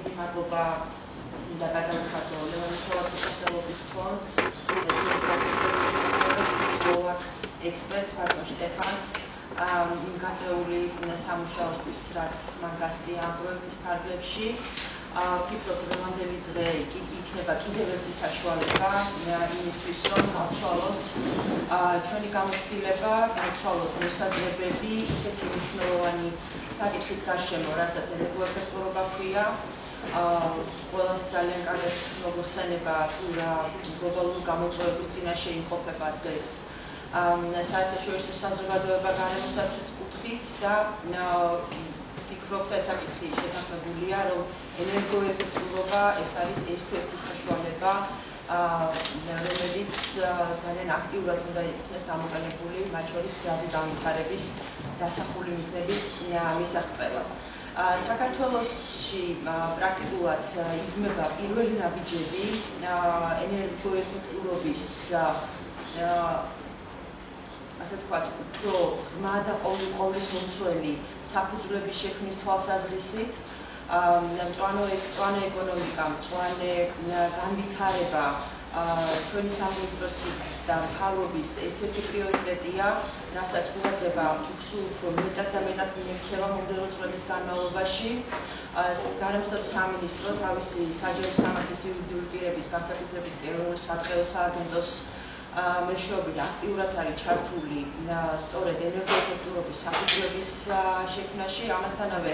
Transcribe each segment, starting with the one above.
დიდი მადლობა უნდა გადავხატო ლევან ნიკოლაძის სახელობის ფონდს, სლოვაკ ექსპერტს მარტო შტეფანს იმ გაწეული სამუშაოსთვის, რაც მან გასწია ამ პროექტის ფარგლებში. ვფიქრობ, რომ რამდენი დღე იქნება კიდევ ერთი საშუალება იმისთვის, რომ გავცვალოთ ჩვენი გამოცდილება, გავცვალოთ მოსაზრებები ისეთი მნიშვნელოვანი საკითხის გარშემო, რასაც ენერგოეფექტურობა ჰქვია. ყველას ძალიან კარგად მოგვეხსენება თუ რა გლობალური გამოწვევების წინაშე იმყოფება დღეს საერთაშორისო საზოგადოება გარემოსდაცვის კუთხით და ვფიქრობ, ეს საკითხი შეთანხმებულია, რომ ენერგოეფექტურობა ეს არის ერთ-ერთი საშუალება, რომელიც ძალიან აქტიურად უნდა იქნეს გამოყენებული, მათ შორის მზარდი განვითარების დასახული მიზნების მისაღწევად. საქართველოში პრაქტიკულად იქმნება პირველი ნაბიჯები ენერგოეფექტურობის ასე ვთქვათ, უფრო ღრმა და ყოვლის მომცველი საფუძვლების შექმნის თვალსაზრისით, მწვანე ეკონომიკა, მწვანე განვითარება ჩვენი სამინისტროს და მთავრობის ერთ-ერთი პრიორიტეტია, რასაც ყურადღება უფრო მეტად და მეტად მიექცევა მომდევნო წლების განმავლობაში. გარემოსდაცვის სამინისტრო თავისი საჯარო სამართლის იურიდიული პირების განსაკუთრებით ეროვნული სადღეო სააგენტოს მეშვეობით აქტიურად არის ჩართული სწორედ ენერგოეფექტურობის საფუძვლების შექმნაში. ამასთანავე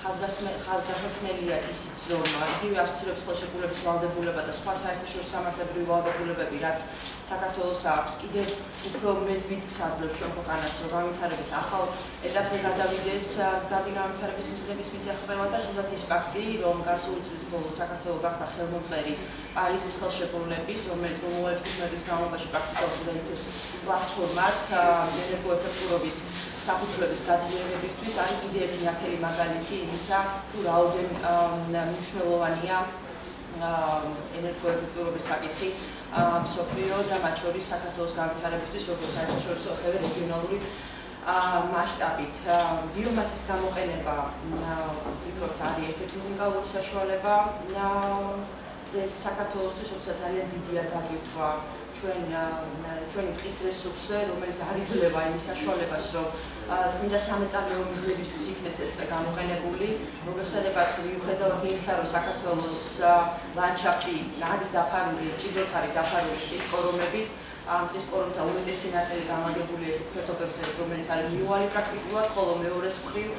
ხაზგასმელია ისიც, რომ იგივე ასოცირების ხელშეკრულების ვალდებულება და სხვა საერთაშორისო სამართლებრივი ვალდებულებები, რაც საქართველოს აქვს, კიდევ უფრო მეტ ვიწყს აძლევს ჩვენ ქვეყანას, რომ განვითარების ახალ ეტაპზე გადავიდეს განვითარების მიზნების მისაღწევად და თუნდაც ის ფაქტი, რომ გასული წლის ბოლოს საქართველო გახდა ხელმომწერი პარიზის ხელშეკრულების, რომელიც მომავალ 15 წლის განმავლობაში პრაქტიკულად დაიცეს პლატფორმად ენერგოეფექტურობის საფუძვლების გაძლიერებისთვის, არის კიდევ ერთი ნათელი მაგალითი იმისა, თუ რაოდენ მნიშვნელოვანია ენერგოეფექტურობის საკითხი მსოფლიო და მათ შორის საქართველოს განვითარებისთვის, როგორც საერთაშორისო, ასევე რეგიონალური მასშტაბით. ბიომასის გამოყენება, ვფიქრობ, არის ერთ-ერთი უნიკალური საშუალება საქართველოსთვის, როცა ძალიან დიდია დაგირთვა ჩვენი ტყის რესურსზე, რომელიც არ იძლევა იმის საშუალებას, რომ წმინდა სამეწარმეო მიზნებისთვის იქნეს ეს ტყე გამოყენებული. მოგეხსენებათ, მიუხედავად იმისა, რომ საქართველოს ლანდშაფტი არის დაფარული, ჭიდროდ არის დაფარული ტყის კორომებით, ამ ტყის კორომთა უმეტესი ნაწილი გამაგებულია ესეთ ფერდობებზე, რომელიც არის მიუვალი პრაქტიკულად, ხოლო მეორეს მხრივ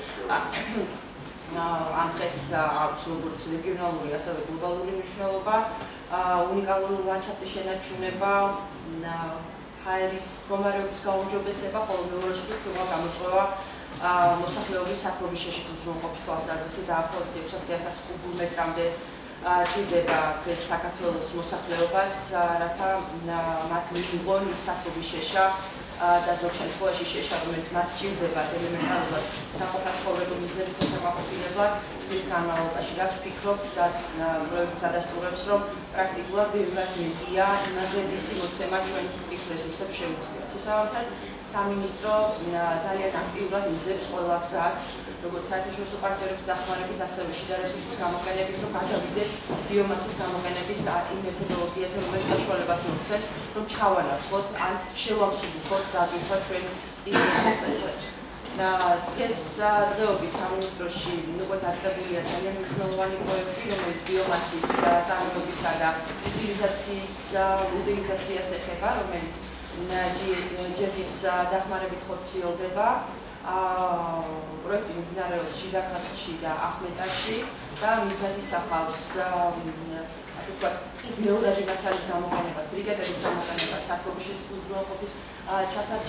ამ დღეს აქვს როგორც რეგიონალური, ასევე გლობალური მნიშვნელობა, უნიკალური ლანდშაფტის შენარჩუნება, ჰაერის მდგომარეობის გაუმჯობესება, ხოლო მეორეს მხრივ შუა გამოწვევა მოსახლეობის საქმრობის შეშიფრვის უზრუნველყოფის თვალსაზრისით დაახლოებით 600,000 კუბურ მეტრამდე ჭირდება დღეს საქართველოს მოსახლეობას, რათა მათ მიიღონ ის საქმრობის შეშა და ზოგ შემთხვევაში შეშა, რომელიც მათ ჭირდება ელემენტარულად სახელმწიფო მიზნების მოსაკმაყოფილებლად წლის განმავლობაში, რაც ვფიქრობ და პროექტს ადასტურებს, რომ პრაქტიკულად ბევრად მეტია იმაზე, რისი მოცემა ჩვენ ტყის რესურსებს შეუძლიათ. შესაბამისად, სამინისტრო ძალიან აქტიურად იძებს ყველა გზას, როგორც საერთაშორისო პარტნიორების დახმარებით, ასევე შიდა რესურსის გამოყენებით, რომ გადავიდეთ ბიომასის გამოყენების იმ მეთოდოლოგიაზე, რომელიც საშუალებას მოგცემს, რომ ჩავანაცვლოთ ან შევავსუბუქოთ დაგირთვა ჩვენ ტყის რესურსებზე. ეს დღეობით სამინისტროში უკვე დაწყებულია ძალიან მნიშვნელოვანი პროექტი, რომელიც ბიომასის წარმოებისა და უტილიზაციას ეხება, რომელიც ჯეფის დახმარებით ხორციელდება. პროექტი მიმდინარეობს შიდაქართში და ახმეტაში და მიზნად ისახავს ასე ვთქვათ, ტყის მეორადი მასალის გამოყენებას, ბრიგადების გამოყენებას, საქმრობის შეშიფრვის უზრუნველყოფის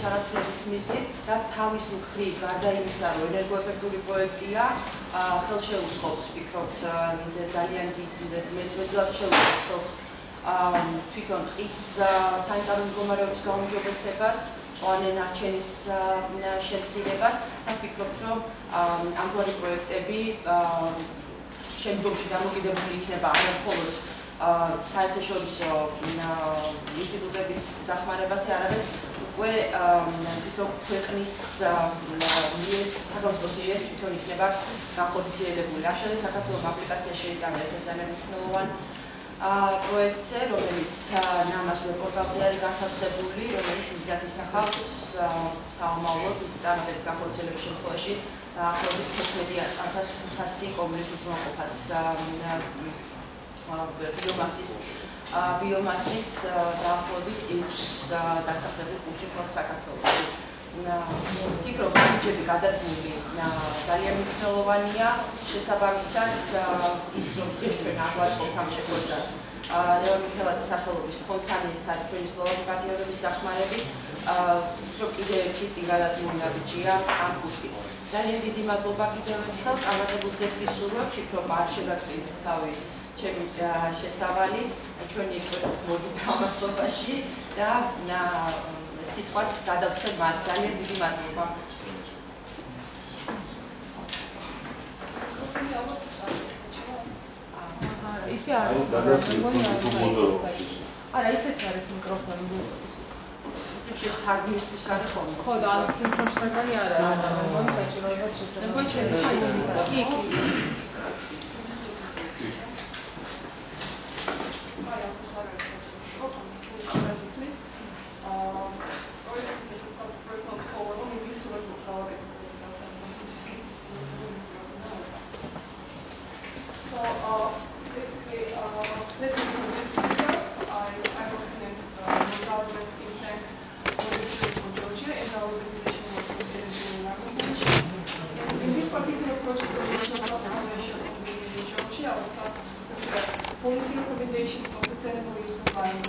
ჩარაცვლების მიზნით, რაც თავის მხრივ, გარდა იმისა, რომ ენერგოეფექტური პროექტია, ხელშეუწყობს, ვფიქრობ, ძალიან მეტად შეუწყობს თვითონ ტყის სანიტარული მდგომარეობის გაუმჯობესებას, მწვანე ნარჩენის შემცირებას და ვფიქრობ, რომ ამგვარი პროექტები შემდგომში დამოკიდებული იქნება არა მხოლოდ საერთაშორისო ინსტიტუტების დახმარებაზე, არამედ უკვე ქვეყნის სახელმწიფოს მიერ თვითონ იქნება განხორციელებული. ასევე საქართველოს აპლიკაცია შეიტანა ერთადერთი მნიშვნელოვანი პროექტზე, რომელიც ნამას ვებპორტალზე არის განთავსებული, რომელიც მიზნად ისახავს საომავლოდ მისი წარმატების განხორციელების შემთხვევაში დაახლოებით 11,500 კომუნის უზრუნველყოფას ბიომასით დაახლოებით 6 დასახლებულ კუჭი მხოლოდ საქართველოში. ფიქრობ, ბიუჯეტი გადადგმული ძალიან მნიშვნელოვანია, შესაბამისად ის რომ ჩვენ აღვაწევთ ამ შეხვედრას ლევან მიქელაძის სახელობის ფონდთან ერთად ჩვენი სლოვაკი პარტნიორების დახმარებით, რომ კიდევ ერთი წინ გადადგმული ნაბიჯია ამ კურსით. ძალიან დიდი მადლობა კიდევ ერთხელ, წარმატებულ დღეს გისურვებთ, ვფიქრობ არ შეგაწყვეტეთ თავი ჩემი შესავალით, ჩვენი ექსპერტების მოდით ამასობაში და სიტყვას გადავცემ მას. ძალიან დიდი მადლობა. ისე არის. არა, ისეც არის მიკროფონი. ისე თარგმნისთვის არის ხოლმე. ხო, და სინქრონიზებული არა. მოგონი საჭიროებად შესაძლოა. კი. Policy recommendations for sustainable use of biomass.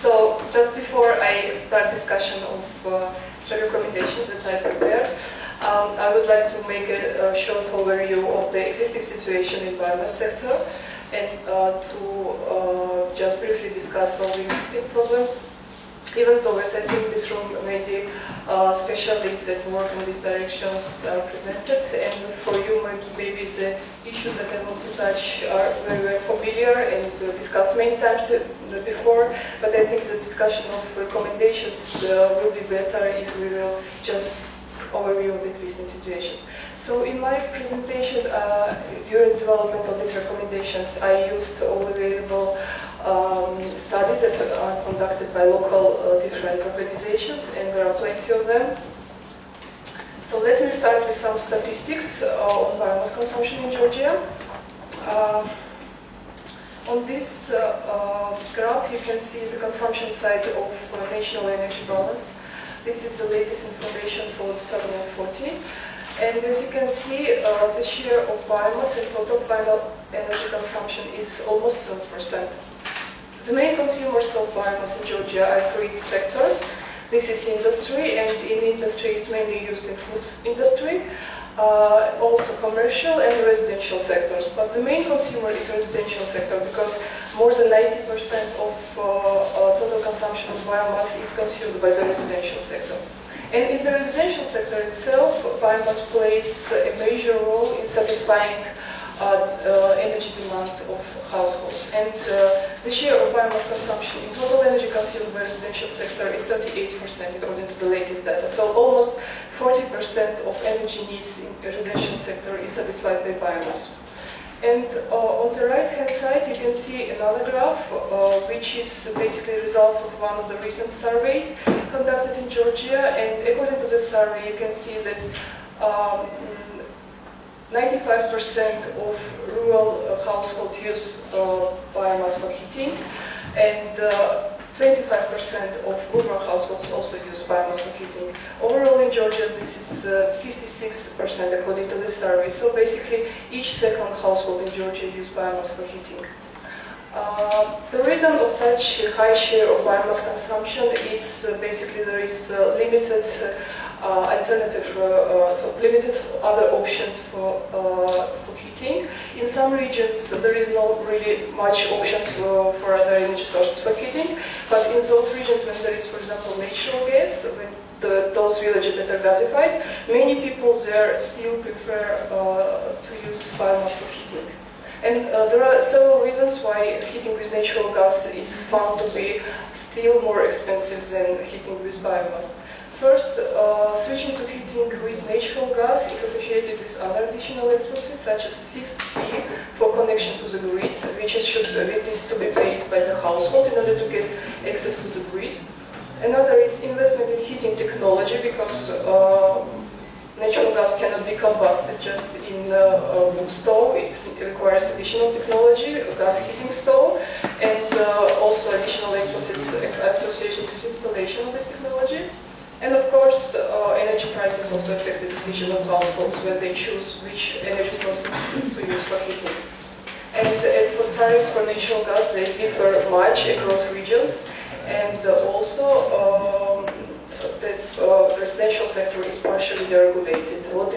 So, just before I start discussion of the recommendations that I prepared, I would like to make a short overview of the existing situation in biomass sector and to just briefly discuss all the existing problems. Even so, as I think this room maybe specialists that work in these directions are presented, and for you maybe the issues that I want to touch are very, very familiar and discussed many times before, but I think the discussion of recommendations will be better if we will just overview of the existing situation. So in my presentation, during development of these recommendations, I used all available studies that are conducted by local different organizations, and there are plenty of them. So let me start with some statistics on biomass consumption in Georgia. On this graph, you can see the consumption side of national energy balance. This is the latest information for 2014. And as you can see, the share of biomass in total final energy consumption is almost 12%. The main consumers of biomass in Georgia are three sectors. This is industry, and in industry it's mainly used in food industry, also commercial and residential sectors. But the main consumer is residential sector because more than 90% of total consumption of biomass is consumed by the residential sector. And in the residential sector itself, biomass plays a major role in satisfying energy demand of households. And the share of biomass consumption in total energy consumed by the residential sector is 38% according to the latest data. So almost 40% of energy needs in the residential sector is satisfied by biomass. And on the right-hand side, you can see another graph, which is basically results of one of the recent surveys conducted in Georgia. And according to the survey, you can see that 95% of rural households use biomass for heating, and 25% of urban households also use biomass for heating. Overall in Georgia, this is 56% according to this survey. So basically, each second household in Georgia uses biomass for heating. The reason of such high share of biomass consumption is basically there is limited alternative, so limited other options for heating. In some regions, there is not really much options for other energy sources for heating, but in those regions when there is, for example, natural gas, when those villages that are gasified, many people there still prefer to use biomass for heating. And there are several reasons why heating with natural gas is found to be still more expensive than heating with biomass. First, switching to heating with natural gas is associated with other additional expenses, such as fixed fee for connection to the grid, which is to be paid by the household in order to get access to the grid. Another is investment in heating technology, because natural gas cannot be combusted just in a wood stove. It requires additional technology, a gas heating stove, and also additional expenses associated with installation of this technology. And of course, energy prices also affect the decision of households when they choose which energy sources to use for heating. And as for tariffs for natural gas, they differ much across regions. And also that the residential sector is partially deregulated. What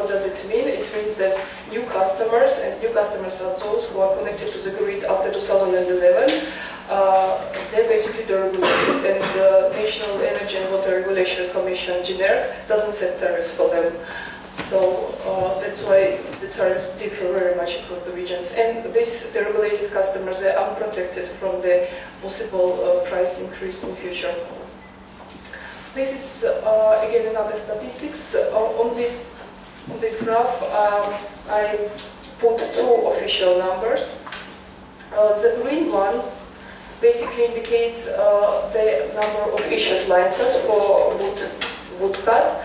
does it mean? It means that new customers, and new customers are those who are connected to the grid after 2011, they're basically deregulated, and the National Energy and Water Regulation Commission, GENER, doesn't set tariffs for them. So that's why the tariffs differ very much across the regions. And these deregulated customers are unprotected from the possible price increase in future. This is again another statistics. On this graph, I put two official numbers. The green one basically indicates the number of issued licenses for woodcut.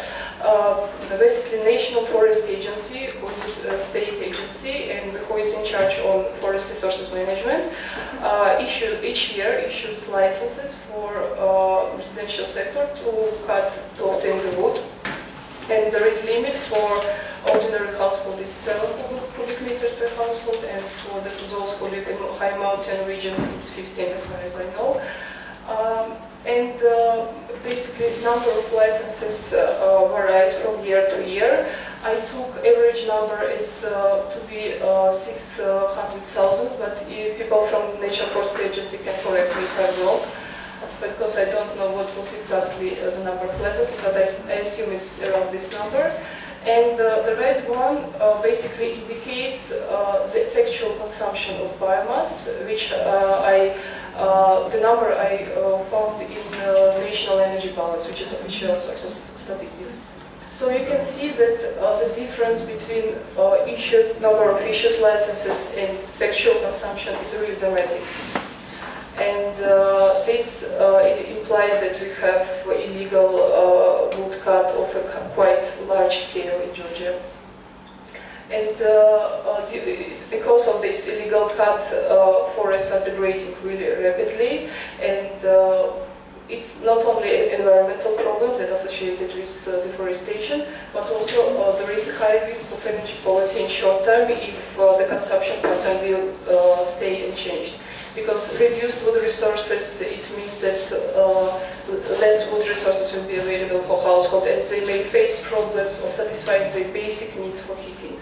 Basically, National Forest Agency, who is a state agency and who is in charge on forest resources management, each year issues licenses for residential sector to obtain the wood. And there is limit for ordinary household is 7 cubic meters per household, and for those who live in high mountain regions it's 15, as far as I know. And basically, number of licenses varies from year to year. I took average number is to be 600,000, but people from National Forest Agency can correct me if I'm wrong, because I don't know what was exactly the number of licenses, but I assume it's around this number. And the red one basically indicates the actual consumption of biomass, which the number I found in National Energy Balance, which is official source of statistics. So you can see that the difference between number of issued licenses and actual consumption is really dramatic. And this implies that we have illegal woodcut of a quite large scale in Georgia. And because of this illegal cut, forests are degrading really rapidly, and it's not only environmental problems that are associated with deforestation, but also there is a high risk of energy poverty in short term if the consumption pattern will stay unchanged. Because reduced wood resources, it means that less wood resources will be available for households, and they may face problems of satisfying their basic needs for heating.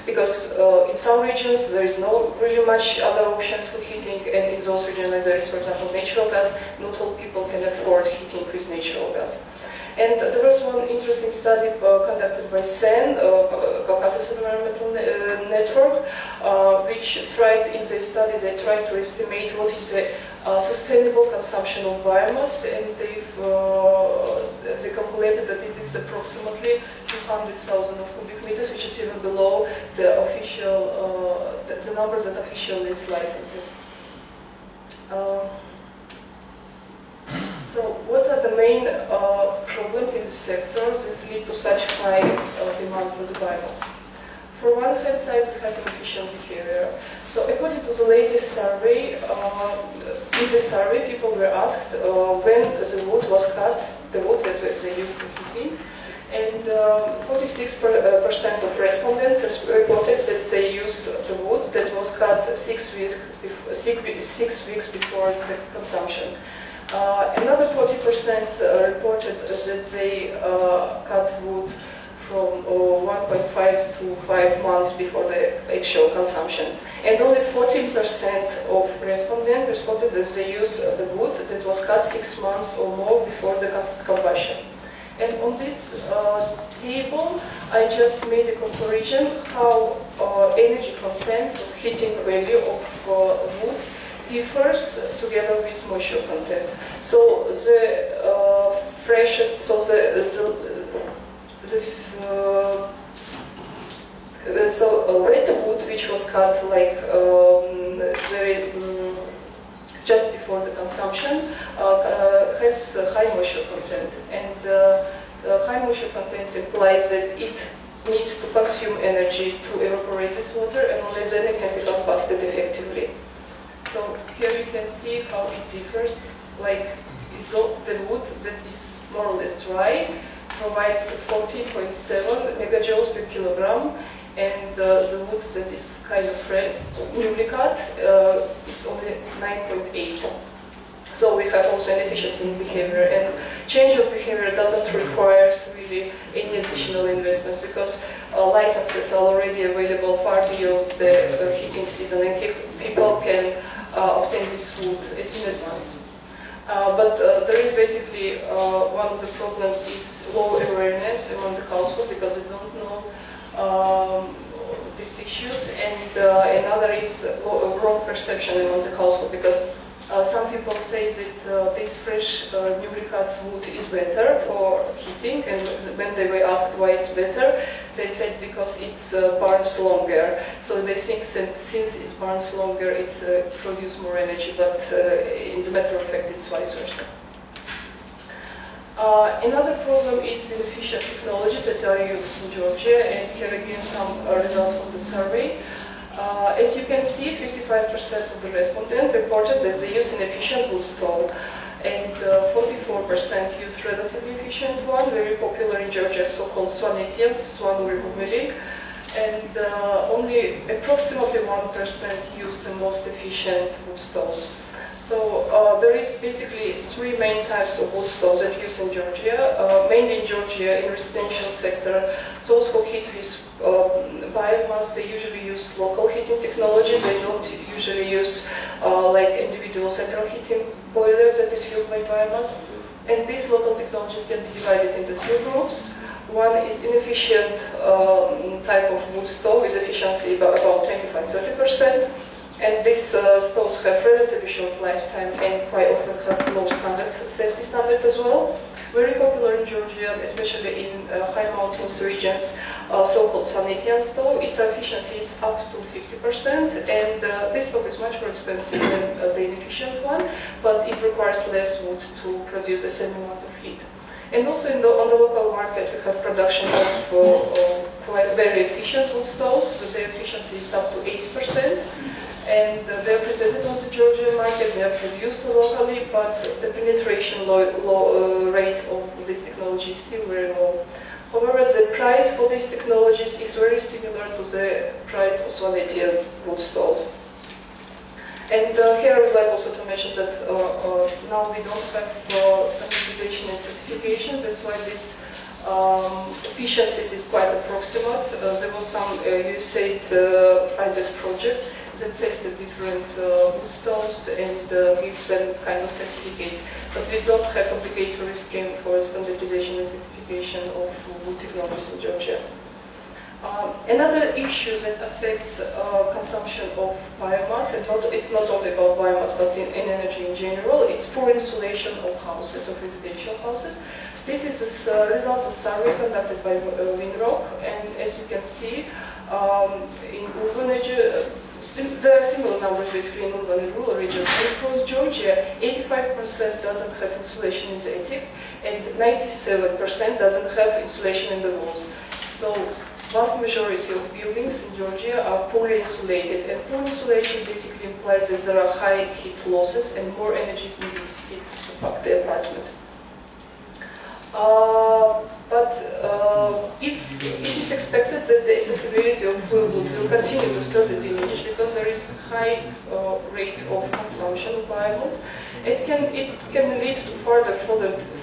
Because in some regions there is no really much other options for heating, and in those regions where there is, for example, natural gas, not all people can afford heating with natural gas. And there was one interesting study conducted by CEN, Caucasus Environmental Network, which tried, in their study, they tried to estimate what is the sustainable consumption of biomass, and they calculated that it is approximately 200,000 cubic meters, which is even below the official, the numbers that official is licensing. So what are the main problems in the sectors that lead to such high demand for the biomass? For one hand side, we have inefficient behavior. So according to the latest survey, in the survey people were asked when the wood was cut, the wood that they used for heating, and 46% of respondents reported that they use the wood that was cut 6 weeks before the consumption. Another 40% reported that they cut wood from 1.5 to 5 months before the actual consumption. And only 14% of respondents responded that they use the wood that was cut 6 months or more before the combustion. And on this table, I just made a comparison how energy content, heating value of wood differs together with moisture content. So the freshest, so red wood, which was cut like very just before the consumption, has high moisture content, and high moisture content implies that it needs to consume energy to evaporate this water, and only then it can be combusted effectively. So here you can see how it differs. Like the wood that is more or less dry provides 14.7 megajoules per kilogram, and the wood that is kind of newly cut is only 9.8. So we have also an efficiency in behavior, and change of behavior doesn't require really any additional investments, because licenses are already available far beyond the heating season, and people can obtain this food in advance. But there is basically one of the problems is low awareness among the household, because they don't know these issues, and another is wrong perception among the household, because some people say that this fresh newly cut wood is better for heating, and when they were asked why it's better, they said because it burns longer. So they think that since it burns longer, it produces more energy, but in the matter of fact, it's vice versa. Another problem is inefficient technologies that are used in Georgia, and here again some results from the survey. As you can see, 55% of the respondents reported that they use inefficient wood stove, and 44% use relatively efficient one, very popular in Georgia, so-called Svanetians, Svanuri, and only approximately 1% use the most efficient wood stoves. So there is basically 3 main types of wood stoves that use in Georgia, mainly in Georgia in residential sector. Those who heat with biomass, they usually use local heating technologies. They don't usually use like individual central heating boilers that is fueled by biomass. And these local technologies can be divided into 3 groups. One is inefficient type of wood stove with efficiency about 25–30%. And these stoves have relatively short lifetime and quite often have low standards, safety standards as well. Very popular in Georgia, especially in high mountainous regions, so-called Svanetian stove. Its efficiency is up to 50%, and this stove is much more expensive than the inefficient one, but it requires less wood to produce the same amount of heat. And also on the local market, we have production of quite very efficient wood stoves. So their efficiency is up to 80%. And they are presented on the Georgian market, they are produced locally, but the penetration rate of this technology is still very low. However, the price for these technologies is very similar to the price of Svanetian wood stoves. And here I would like also to mention that now we don't have standardization and certification, that's why this efficiencies is quite approximate. There was some USAID funded project that tested different wood stoves and gives them kind of certificates, but we don't have obligatory scheme for standardization and certification of wood technologies in Georgia. Another issue that affects consumption of biomass, and it's not only about biomass but in energy in general, it's poor insulation of houses, of residential houses. This is the result of survey conducted by Winrock, and as you can see, in urban regions, there are similar numbers basically in urban and rural regions. Across Georgia, 85% doesn't have insulation in the attic, and 97% doesn't have insulation in the walls. So, vast majority of buildings in Georgia are poorly insulated, and poor insulation basically implies that there are high heat losses and more energy is needed to heat the apartment. But If it is expected that the accessibility of wood will continue to slowly diminish because there is high rate of consumption of firewood, it can lead to further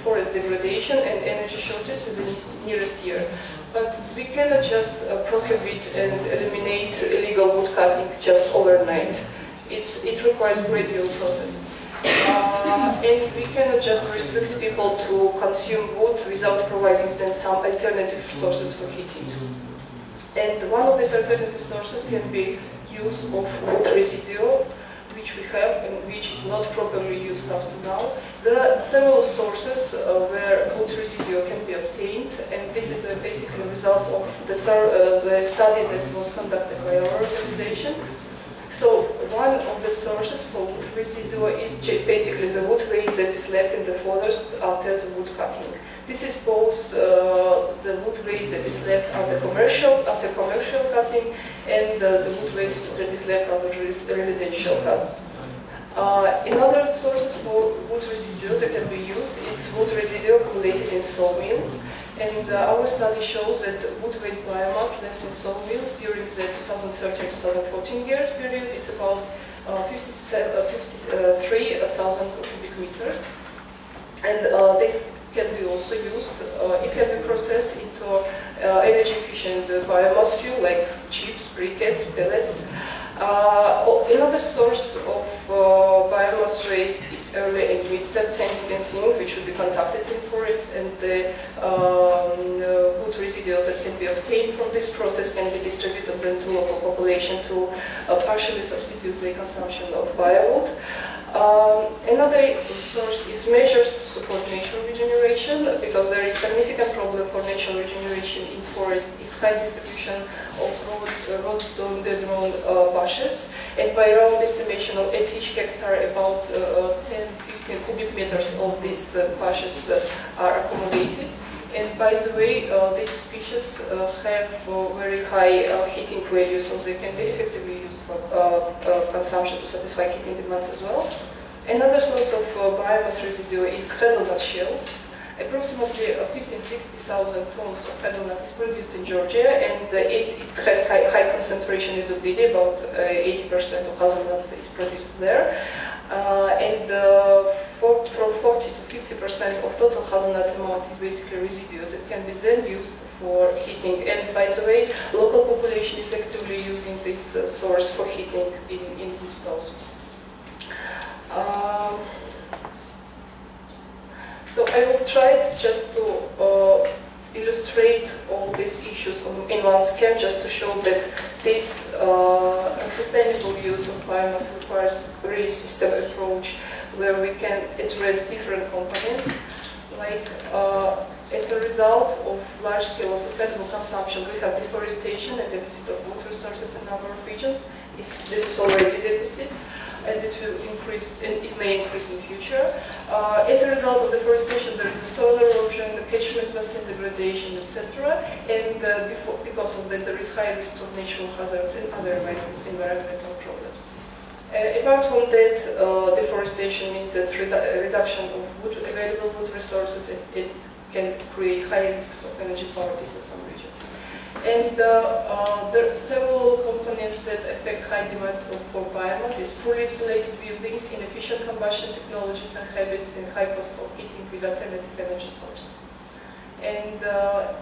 forest degradation and energy shortage in the nearest year. But we cannot just prohibit and eliminate illegal wood cutting just overnight. It requires gradual process. And we cannot just restrict people to consume wood without providing them some alternative sources for heating. And one of these alternative sources can be use of wood residue, which we have and which is not properly used up to now. There are several sources where wood residue can be obtained, and this is basically results of the study that was conducted by our organization. So one of the sources for wood residue is basically the wood waste that is left in the forest after the wood cutting. This is both the wood waste that is left after commercial cutting and the wood waste that is left after residential cutting. Another source for wood residues that can be used is wood residue accumulated in sawmills. And our study shows that wood waste biomass left in sawmills during the 2013-2014 years period is about 53,000 cubic meters. And this can be also used, it can be processed into energy efficient biomass fuel like chips, briquettes, pellets. Another source of biomass waste is early and mid-10 zinc, which should be conducted in forests, and the wood residues that can be obtained from this process can be distributed then to local population to partially substitute the consumption of firewood. Another source is measures to support natural regeneration, because there is significant problem for natural regeneration in forests is high distribution of rhododendron bushes, and by around estimation of at each hectare about 10-15 cubic meters of these bushes are accumulated. And by the way, these species have very high heating value, so they can be effectively used for consumption to satisfy heating demands as well. Another source of biomass residue is hazelnut shells. Approximately 50,000–60,000 tons of hazelnut is produced in Georgia, and it has high concentration in Zugidi, about 80% of hazelnut is produced there. From 40 to 50% of total hazelnut amount is basically residues that can be then used for heating. And by the way, local population is actively using this source for heating in Bustos. So I will try just to illustrate all these issues in one scheme, just to show that this sustainable use of biomass requires a really system approach where we can address different components. Like as a result of large-scale sustainable consumption, we have deforestation and deficit of water resources in a number of regions. This is already a deficit, and it will increase, and it may increase in the future. As a result of deforestation, there is a soil erosion, catchment basin degradation, etc. And because of that, there is high risk of natural hazards and other environmental problems. Apart from that, deforestation means that reduction of available wood resources. It can create high risks of energy poverty in some regions. And there are several components that affect high demand for biomass. It's poorly insulated buildings, inefficient combustion technologies and habits, and high cost of heating with alternative energy sources. And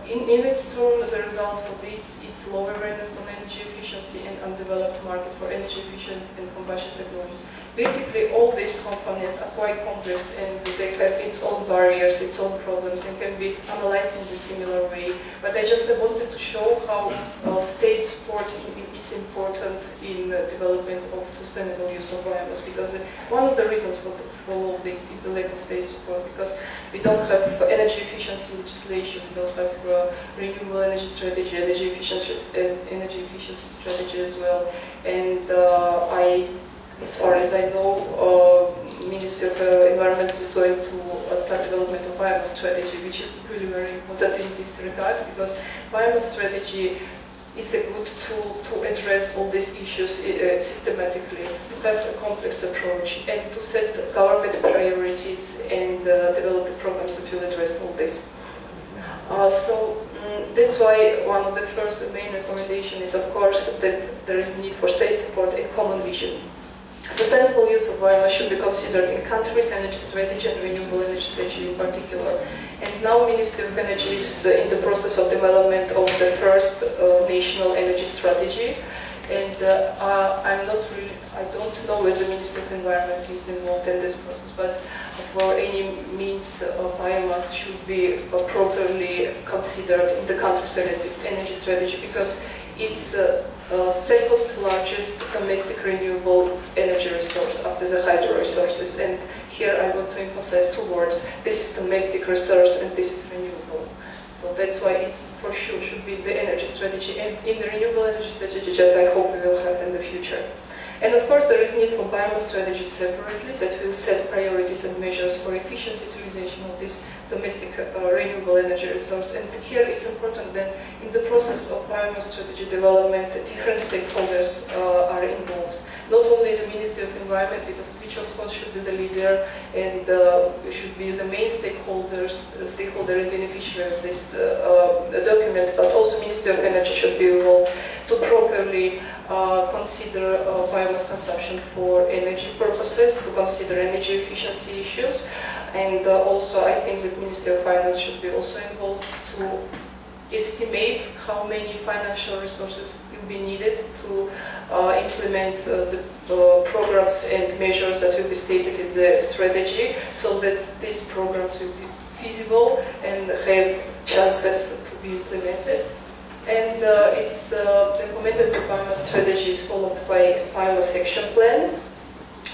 in its turn, the results of this, it's low awareness on energy efficiency and undeveloped market for energy efficient and combustion technologies. Basically, all these components are quite complex, and they have its own barriers, its own problems, and can be analyzed in a similar way. But I just wanted to show how state support is important in the development of sustainable use of biomass, because one of the reasons for all of this is the lack of state support, because we don't have energy efficiency legislation, we don't have renewable energy strategy, energy efficiency strategy as well. And as far as I know, Ministry of Environment is going to start development of biomass strategy, which is really very important in this regard, because biomass strategy is a good tool to address all these issues systematically, to have a complex approach, and to set government priorities and develop the programs that will address all this. that's why one of the first main recommendation is, of course, that there is need for state support and common vision. Sustainable use of biomass should be considered in countries' energy strategy and renewable energy strategy in particular. And now Ministry of Energy is in the process of development of the first national energy strategy. And I don't know whether the Ministry of Environment is involved in this process, but for any means biomass should be properly considered in the country's energy strategy, because it's second largest domestic renewable energy resource after the hydro resources. And here I want to emphasize two words: this is domestic resource and this is renewable. So that's why it's for sure should be the energy strategy, and in the renewable energy strategy that I hope we will have in the future. And of course there is need for biomass strategy separately that will set priorities and measures for efficient utilization of this domestic renewable energy resource. And here it's important that in the process of biomass strategy development, different stakeholders are involved. Not only the Ministry of Environment, which of course should be the leader and should be the main stakeholder and beneficiary of this document, but also Ministry of Energy should be involved to properly consider biomass consumption for energy purposes, to consider energy efficiency issues, and also I think that Ministry of Finance should be also involved to estimate how many financial resources will be needed to implement the programs and measures that will be stated in the strategy, so that these programs will be feasible and have chances to be implemented. And it's recommended the biomass strategy is followed by a biomass action plan,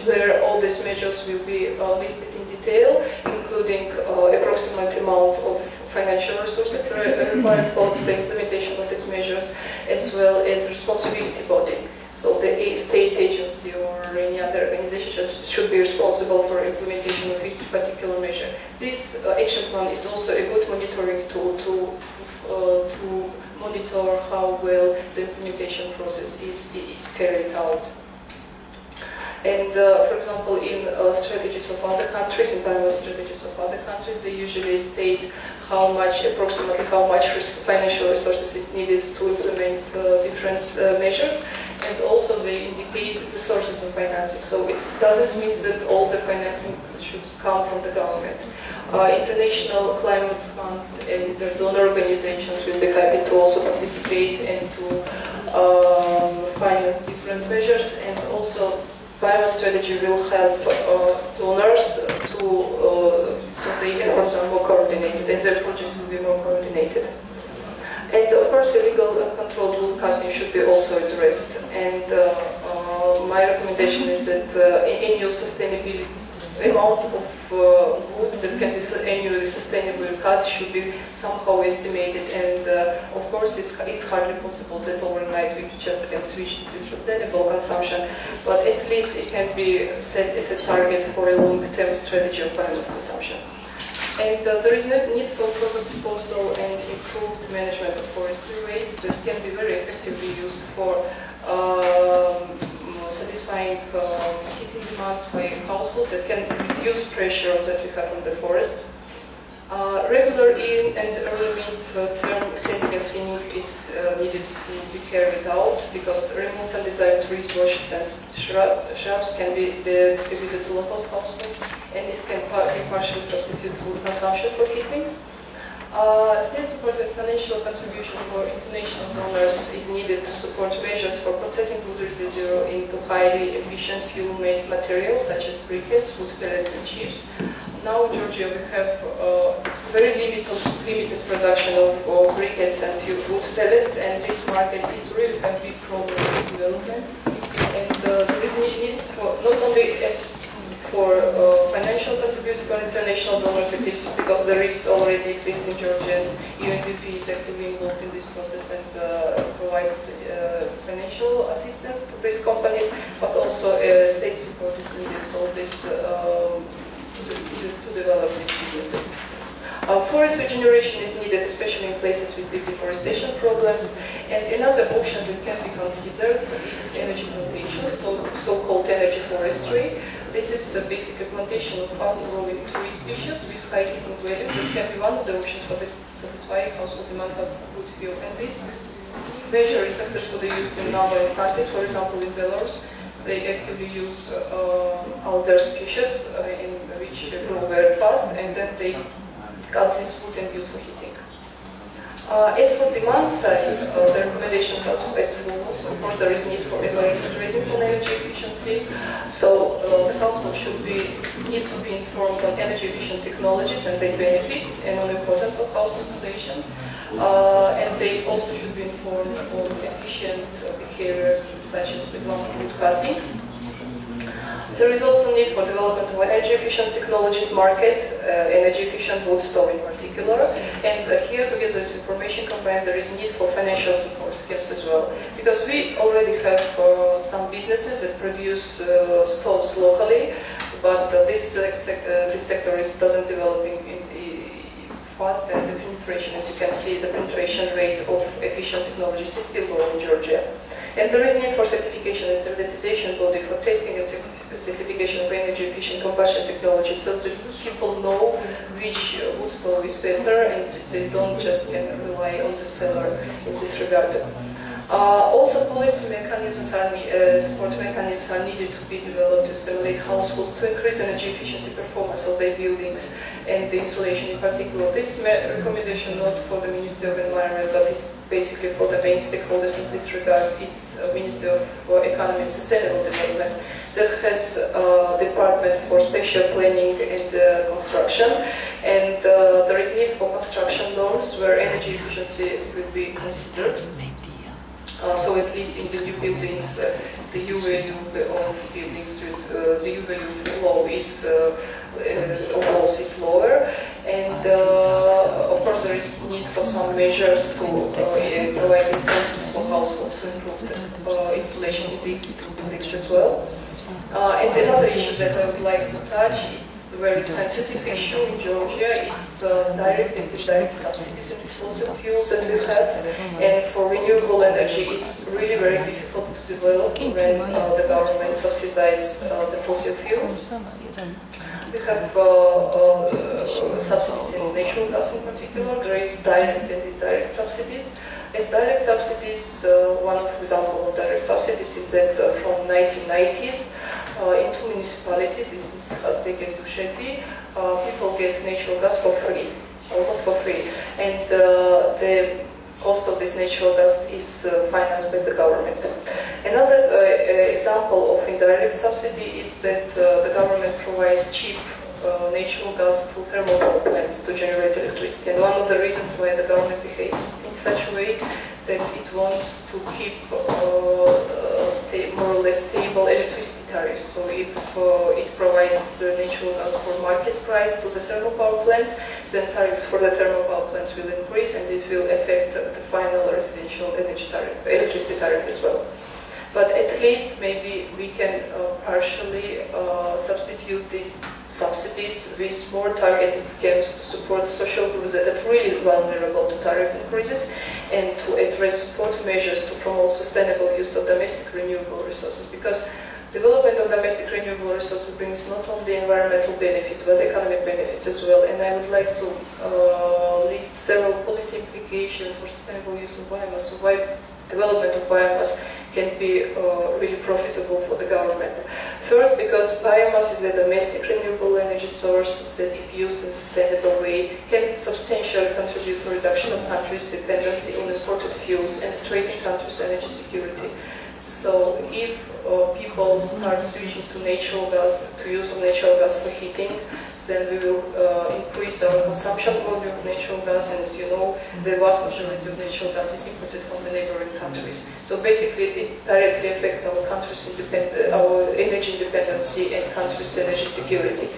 where all these measures will be listed in detail, including approximate amount of financial resources required for the implementation of these measures, as well as responsibility body. So the state agency or any other organization should be responsible for implementation of each particular measure. This action plan is also a good monitoring tool to monitor how well the implementation process is carried out. And for example, in strategies of other countries, in biomass strategies of other countries, they usually state approximately how much financial resources is needed to implement different measures, and also they indicate the sources of financing. So it doesn't mean that all the financing should come from the government. International climate funds and the donor organizations will be happy to also participate and to finance different measures, and also biomass strategy will help donors so the efforts are more coordinated and their projects will be more coordinated. And of course, illegal and controlled wood cutting should be also addressed. And my recommendation is that annual sustainability amount of wood that can be annually sustainably cut should be somehow estimated. And of course, it's hardly possible that overnight we just can switch to sustainable consumption, but at least it can be set as a target for a long-term strategy of biomass consumption. And there is no need for proper disposal and improved management of forestry waste that can be very effectively used for satisfying heating demands by households that can reduce pressure that we have on the forest. Regular in and early mid-term technical thinning is needed to be carried out, because remote and desired trees, bushes and shrubs can be distributed to local households, and it can partially substitute wood consumption for heating. State support and financial contribution for international donors is needed to support measures for processing wood residue into highly efficient fuel-made materials such as briquettes, wood pellets and chips. Now in Georgia we have very limited production of briquettes and wood pellets, and this market is really a big problem in development. And there is need for not only for financial contribution for international donors, because there is already existing Georgian UNDP is actively involved in this process and provides financial assistance to these companies, but also state support is needed so this to develop these businesses. Forest regeneration is needed, especially in places with deep deforestation problems. And another option that can be considered is energy plantation, so-called energy forestry. This is basically a plantation of fast-growing tree species with high heating value. That can be one of the options for satisfying household demand for good fuel. And this measure is successfully used in other countries. For example, in Belarus, they actively use outdoor species in which grow very fast, and then they cut this wood and use for heating. As for demand side, the recommendations are as follows. Of course, there is need for awareness raising on energy efficiency. So the household need to be informed on energy efficient technologies and their benefits, and on the importance of house insulation. And they also should be informed on efficient behavior, such as the wood cutting. There is also need for development of energy efficient technologies market, energy efficient wood stove in particular. And here, together with information combined, there is need for financial support schemes as well. Because we already have some businesses that produce stoves locally, but this sector doesn't develop in fast, and the penetration, as you can see, the penetration rate of efficient technologies is still low in Georgia. And there is need for certification and standardization body for testing and certification of energy efficient combustion technology, so that people know which wood stove is better and they don't just can rely on the seller in this regard. Also, policy mechanisms support mechanisms are needed to be developed to stimulate households to increase energy efficiency performance of their buildings and the insulation in particular. This recommendation not for the Ministry of Environment, but is basically for the main stakeholders in this regard. It's Ministry of Economy and Sustainable Development that has a department for spatial planning and construction, and there is need for construction norms where energy efficiency will be considered. So at least in the new buildings, the U value of buildings, the U value of low is of walls is lower, and of course there is need for some measures to provide incentives for households to improve the insulation in these buildings as well. And another issue that I would like to touch, it's a very sensitive issue in Georgia. It's direct and indirect subsidies in fossil fuels that we have. And for renewable energy, it's really very difficult to develop when the government subsidizes the fossil fuels. We have subsidies in natural gas in particular. There is direct and indirect subsidies. As direct subsidies, one example of direct subsidies is that from 1990s, in two municipalities, this is Kazbek and Dusheti, people get natural gas for free, almost for free. And the cost of this natural gas is financed by the government. Another example of indirect subsidy is that the government provides cheap natural gas to thermal power plants to generate electricity. And one of the reasons why the government behaves in such a way that it wants to keep more or less stable electricity tariffs. So if it provides natural gas for market price to the thermal power plants, then tariffs for the thermal power plants will increase, and it will affect the final residential electricity tariff as well. But at least maybe we can partially substitute these subsidies with more targeted schemes to support social groups that are really vulnerable to tariff increases, and to address support measures to promote sustainable use of domestic renewable resources. Because development of domestic renewable resources brings not only environmental benefits but economic benefits as well. And I would like to list several policy implications for sustainable use of biomass. So why development of biomass can be really profitable for the government. First, because biomass is a domestic renewable energy source that, if used in a sustainable way, can substantially contribute to reduction of countries' dependency on imported fuels and strengthen countries' energy security. So if people start switching to natural gas, to use of natural gas for heating, then we will increase our consumption volume of natural gas, and as you know, the vast majority of natural gas is imported from the neighboring countries. So basically, it directly affects our country's our energy independency and country's energy security.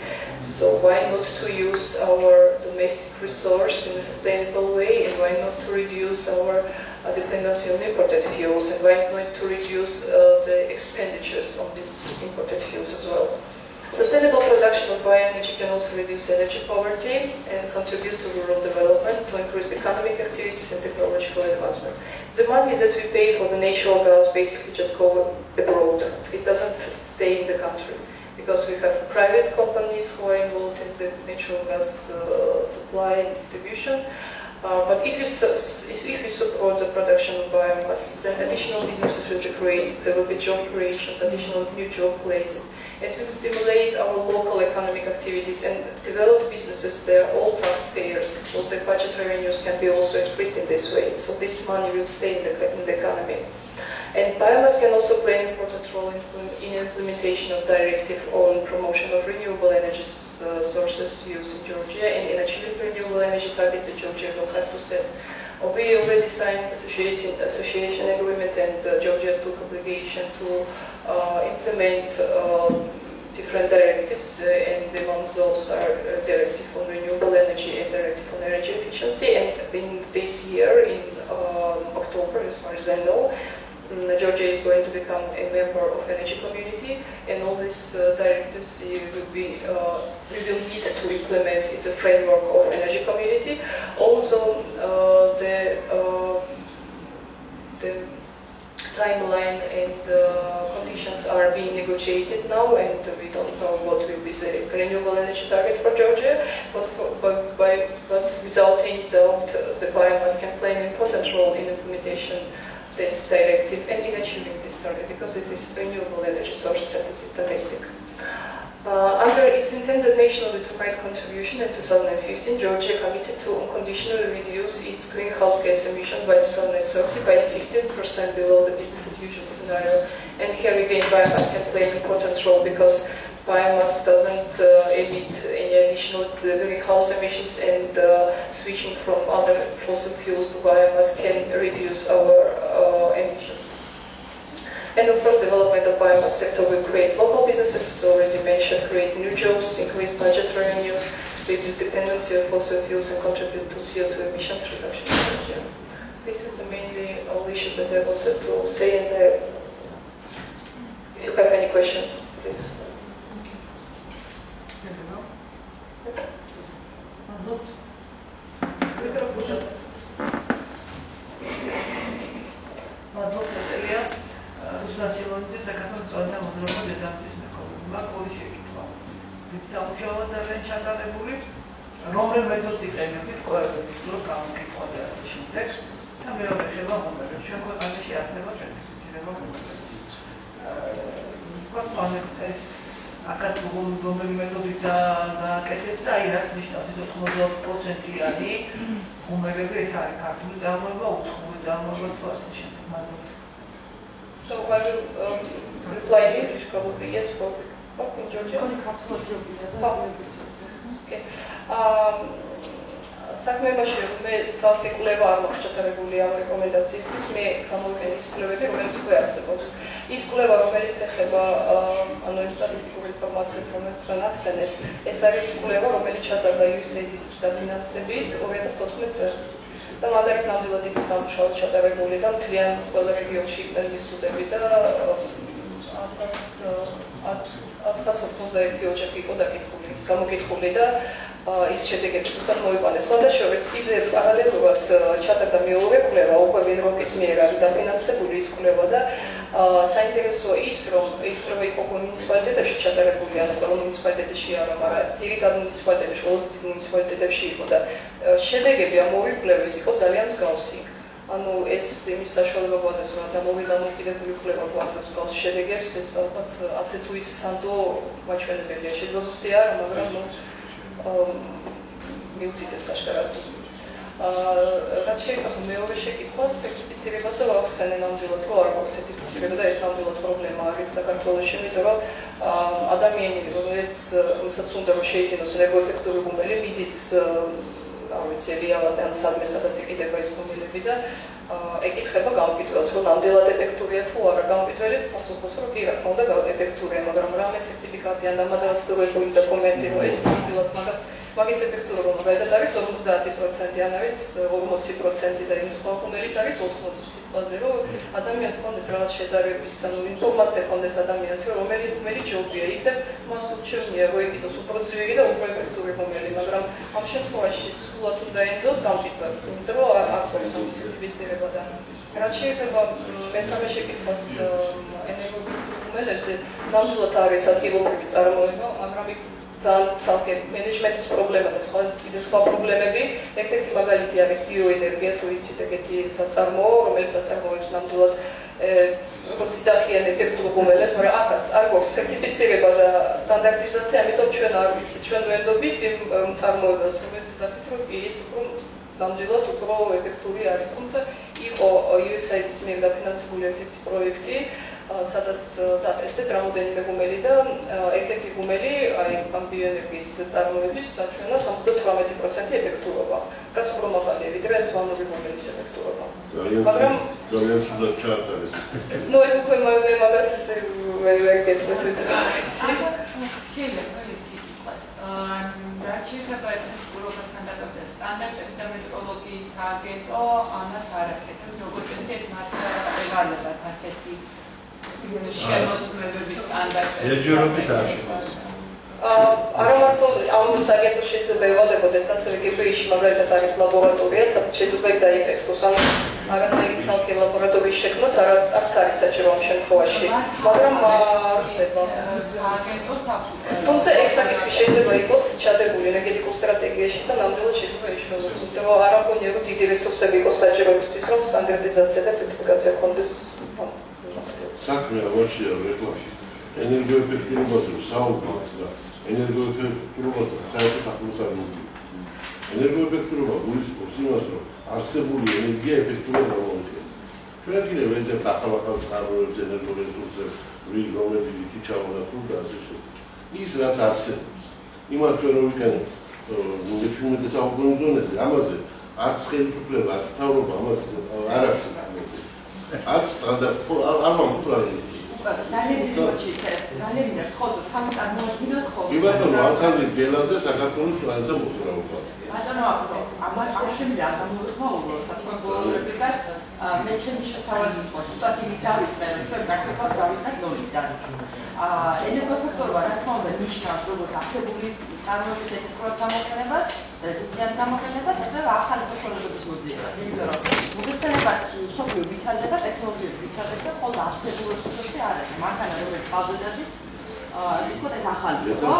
So why not to use our domestic resource in a sustainable way, and why not to reduce our dependency on imported fuels, and why not to reduce the expenditures on these imported fuels as well. Sustainable production of bioenergy can also reduce energy poverty and contribute to rural development, to increase economic activities and technological advancement. The money that we pay for the natural gas basically just go abroad. It doesn't stay in the country. because we have private companies who are involved in the natural gas supply and distribution. But if you support the production of biomass, then additional businesses will be created. There will be job creations, additional new job places. It will stimulate our local economic activities, and developed businesses, they are all taxpayers, so the budget revenues can be also increased in this way. So this money will stay in the economy. And biomass can also play an important role in implementation of directive on promotion of renewable energy sources used in Georgia, and in achieving renewable energy targets that Georgia will have to set. We already signed association agreement, and Georgia took obligation to implement different directives, and among those are directive on renewable energy and directive on energy efficiency. And in this year, in October, as far as I know, Georgia is going to become a member of energy community, and all these directives we will need to implement is a framework of energy community. Also, the timeline and conditions are being negotiated now, and we don't know what will be the renewable energy target for Georgia, but without any doubt the biomass can play an important role in implementation this directive and in achieving this target, because it is renewable energy sources and it's domestic. Under its intended national determined contribution in 2015, Georgia committed to unconditionally reduce its greenhouse gas emissions by 2030 by 15% below the business as usual scenario. And here again, biomass can play an important role, because biomass doesn't emit any additional greenhouse emissions, and switching from other fossil fuels to biomass can reduce our emissions. And of course, development of biomass sector will create local businesses, as already mentioned, create new jobs, increase budget revenues, reduce dependency on fossil fuels, and contribute to CO2 emissions reduction in Georgia. This is mainly all issues that I wanted to say, and if you have any questions, please. So I will reply in English, probably, yes, for in Georgia. Okay. საქმეებში მე ცალკე კვლევა არ მაქვს ჩატარებული ამ რეკომენდაციისთვის, მე გამოვიყენე ის კვლევები, რომელიც უკვე არსებობს. ის კვლევა, რომელიც ეხება ანუ იმ სტატისტიკურ ინფორმაციას, რომელსაც თქვენ ახსენეთ, ეს არის კვლევა, რომელიც ჩატარდა USAID-ის დაფინანსებით 2014 წელს. და მანდა ის ნამდვილად იყო სამუშაოდ ჩატარებული და მთლიან ყველა რეგიონში იყვნენ მისუდები და 1091 ოჯახი იყო გამოკითხული და ის შედეგები ზუსტად მოიყვანეს. სხვადასხვა კიდევ პარალელურად ჩატარდა მეორე კვლევა, უკვე ვინროკის მიერ არის დაფინანსებული ის კვლევა და საინტერესოა ის, რომ ის კვლევა იყო მუნიციპალიტეტებში ჩატარებული, ანუ ყველა მუნიციპალიტეტში არა, მაგრამ ძირითადად მუნიციპალიტეტებში, ყველაზე დიდ მუნიციპალიტეტებში იყო და შედეგები ამ ორი კვლევის იყო ძალიან მსგავსი. ანუ ეს იმის საშუალება გვაძლევს, რომ დამოვიდა დამოკიდებული კვლევა გვაძლევს მსგავს შედეგებს, ეს ალბათ ასე თუ ისე სანდო მაჩვენებელია. შეიძლება ზუსტი არა, მაგრამ მიუთითებს აშკარად. რაც შეეხება მეორე შეკითხვას, სერტიფიცირებასა ვახსენე ნამდვილად, რომ არ გვაქვს სერტიფიცირება და ეს ნამდვილად პრობლემა არის საქართველოში, იმიტომ რომ ადამიანები, რომელსაც უნდა რომ შეიძინოს ენერგოეფექტური ღუმელი, მიდის ავიცელიავაზე ან სადმე სადაც იყიდება ეს ღუმელები და ეკითხება გამკითხველს, რომ ნამდვილად ეფექტურია თუ არა. გამკითხველის პასუხობს, რომ კი, რა თქმა უნდა, ეფექტურია, მაგრამ რამე სერტიფიკატი ან დამადასტურებელი დოკუმენტი რო ეს ნამდვილად, მაგრამ მაგის ეფექტურობა მაგალითად არის 50% ან არის 40% და იმ სხვა ღუმელის არის 80%. სიტყვაზე, რომ ადამიანს კონდეს რაღაც შედარების, ანუ ინფორმაცია კონდეს ადამიანს, რომ რომელი ღუმელი ჯობია, იქ და მას ურჩევნია, რომ ეკითხოს უფრო ძვირი და უფრო ეფექტური ღუმელი, მაგრამ ამ შემთხვევაში სულად უნდა ენდოს გამკითხვას, იმიტომ რომ არ აქვს ამის სერტიფიცირება და რაც შეეხება მესამე შეკითხვას ენერგოეფექტური გუმელებზე ნამდვილად არის ადგილობრივი წარმოება, მაგრამ იქ ძალიან ცალკე მენეჯმენტის პრობლემა და სხვა პრობლემები. ერთ-ერთი მაგალითი არის ბიოენერგია, თუ იცით ეგეთი საწარმოო, რომელიც საწარმოებს ნამდვილად როგორც იძახიან ეფექტურ ღუმელებს, მაგრამ აქაც არ გვაქვს სერტიფიცირება და სტანდარტიზაცია, ამიტომ ჩვენ არ ვიცით, ჩვენ ვენდობით იმ წარმოებას, რომელიც იძახის, რომ ის ნამდვილად უფრო ეფექტური არის. თუმცა იყო USAID-ის მიერ დაფინანსებული ერთ-ერთი პროექტი, სადაც დატესტეს რამოდენიმე ღუმელი და ერთ-ერთი ღუმელი აი ამ ბიოენერგიის წარმოების საჩვენა 78% ეფექტურობა. რაც უფრო მაღალია, ვიდრე სვანური ღუმელის ეფექტურობა. ძალიან ცუდად ჩაატარეს. ნუ ეგ უკვე მე მაგას ვერ გეწყვეტ რა. შეიძლება ითქვას. რაც შეიძლება ეფექტურობასთან დაკავშირებით სტანდარტების და მეტროლოგიის აგენტო ამას არ აკეთებს, როგორც ეს მათ ევალებათ ასეთი შემოწმებების სტანდარტები. ეჯერობის არშემოს. არა მარტო ამ აგენტოს შეიძლება ევალებოდეს, ასევე GPI-ში მაგალითად არის ლაბორატორია, სადაც შეიძლება დაიტესტოს, ანუ არანაირი ცალკე ლაბორატორიის შექმნაც არც არის საჭირო ამ შემთხვევაში, მაგრამ ხდება. თუმცა ეს საკითხი შეიძლება იყოს ჩადებული ენერგეტიკულ სტრატეგიაში და ნამდვილად შეიძლება ეშველოს, იმიტომ რომ არ ამგონია რომ დიდი რესურსები იყოს საჭირო იმისთვის, რომ სტანდარტიზაცია და სერტიფიკაცია ხონდეს. საქმე ავაშია რეკლამაში. ენერგოეფექტურობაზე საუბრობთ და ენერგოეფექტურობასთან საერთოდ ახლოს არ მოვიდნენ. ენერგოეფექტურობა გულისხმობს იმას, რომ არსებული ენერგია ეფექტურად გამოიყენოს. ჩვენ კიდევ ვეძებთ ახალ წყაროებს, ენერგორესურსებს, რომლებიც იჩავდა და ასე შემდეგ. ის რაც არსებობს, იმას ჩვენ რო ვიყენებთ 17 საუკუნის დონეზე, ამაზე არც ხელისუფლება, არც მთავრობა ამას არ არსებობს. არც სტანდარტ არ მომწონს. ძალიან მინდა ხოდო თან წარმოადგინოთ ხოლმე. კი ბატონო, ახალი გელაზე საქართველოს ტრანზიტა მოძრაობა. ბატონო, ამას არ შემიძლია გამოხმაუროთ, თქო ბოლორებიკას მე ჩემი შესავალი იყო, სწორად იმით დავიწყე, რომ ჩვენ პრაქტიკულად დავიწყეთ ნოლიდან. ენერგოეფექტურობა რა თქმა უნდა ნიშნავს როგორც არსებული წარმოების ეფექტურად გამოყენებას, რედუქციან გამოყენებას, ასევე ახალი საშუალებების მოძიებას. იმიტომ რომ მოგესალმებით სოფიო ვითარდება, ტექნოლოგიები ვითარდება, ხოლო არსებული რესურსები არ არის. მანქანა რომელიც ყავდადის თქო ეს ახალი იყო.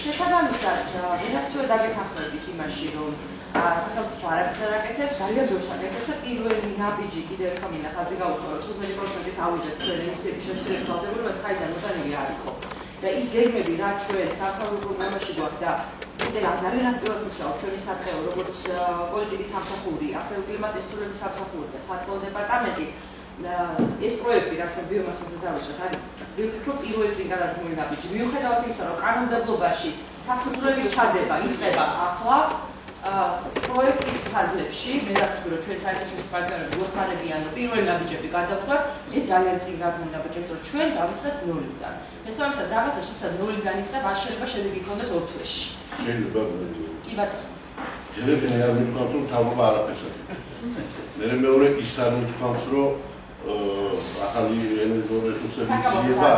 შესაბამისად, ვერაფერ დაგეთანხმებით იმაში, რომ სახელმწიფო არაფერს არ აკეთებს, ძალიან ბევრს აკეთებს და პირველი ნაბიჯი კიდევ ერთხელ მინდა ხაზი გავუსვა, რომ 15%-ით ავიჯეთ ჩვენ ემისიების შემცირების ვალდებულებას, საიდან მოდანილი არ იყო. და ის გეგმები, რაც ჩვენ სამთავრობო პროგრამაში გვაქვს და კიდევ ძალიან აქტიურად მუშაობთ ჩვენი საკითხი, როგორც პოლიტიკის სამსახური, ასევე კლიმატის ცვლილების სამსახური და საწყო დეპარტამენტი, ეს პროექტი, რაც ჩვენ ბიომასაზე დავიწყეთ, არის ვფიქრობ პირველი წინ გადადგმული ნაბიჯი. მიუხედავად იმისა, რომ კანონმდებლობაში საფუძვლები ჩადება, იწყება ახლა პროექტის ფარგლებში, მე ვფიქრობ, რომ ჩვენ საერთაშორისო პარტნიორები გვეხმარებიან, რომ პირველი ნაბიჯები გადავხდათ, ეს ძალიან წინ გადადგმული ნაბიჯები, რომ ჩვენ დავიწყეთ ნულიდან. შესაბამისად, რაღაცა შეიძლება ნულიდან იწყებ, არ შეიძლება შედეგი იქონდეს ორ თვეში. შეიძლება. კი ბატონო. ჯერები არ მithქვამს, რომ თავობა არაფერს აკეთებს. მე მეორე ის არ მithქვამს, რომ ახალი ენერგორესურსების ძიება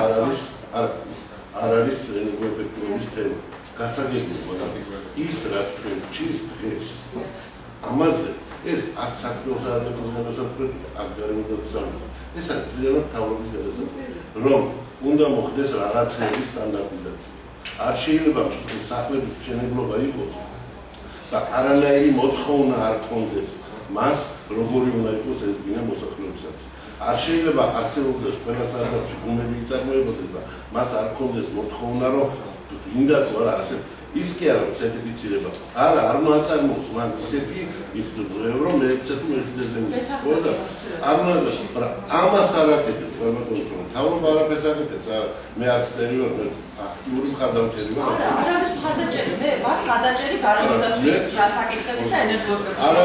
არ არის ენერგოეფექტურობის თემა. გასაგებია ის რაც ჩვენ ჭირს დღეს ამაზე ეს არც საქართველოს არანაკლს განსაკუთრებით არ გარემოდაცავია. ეს არის ძალიანად თავობის გადასაწყვეტი, რომ უნდა მოხდეს რაღაცების სტანდარტიზაცია. არ შეიძლება სახლების მშენებლობა იყოს და არანაირი მოთხოვნა არ ქონდეს მას, როგორი უნდა იყოს ეს ბინა მოსახლეობისათვის. არ შეიძლება არსებობდეს ყველა სახლში ღუმელი იწარმოებოდეს და მას არ ქონდეს მოთხოვნა, რომ ინდა თუ არა ასე ის კი არა სერტიფიცირება. არა, არ მოაწარმოებს მან ისეთი ევრო მე-6 თუ მე-7-ზე მიწოდა. არ უნდა ამას არ აკეთებს ყველა კონტროლი. თავობა არაფერს აკეთებს, მე არ სტერილო აქტიური მხარდამჭერი ვარ. არა, არ არის მხარდაჭერი, მე ვარ მხარდაჭერი გარემოდაცვის საკითხების და ენერგოეფექტურობის. არა,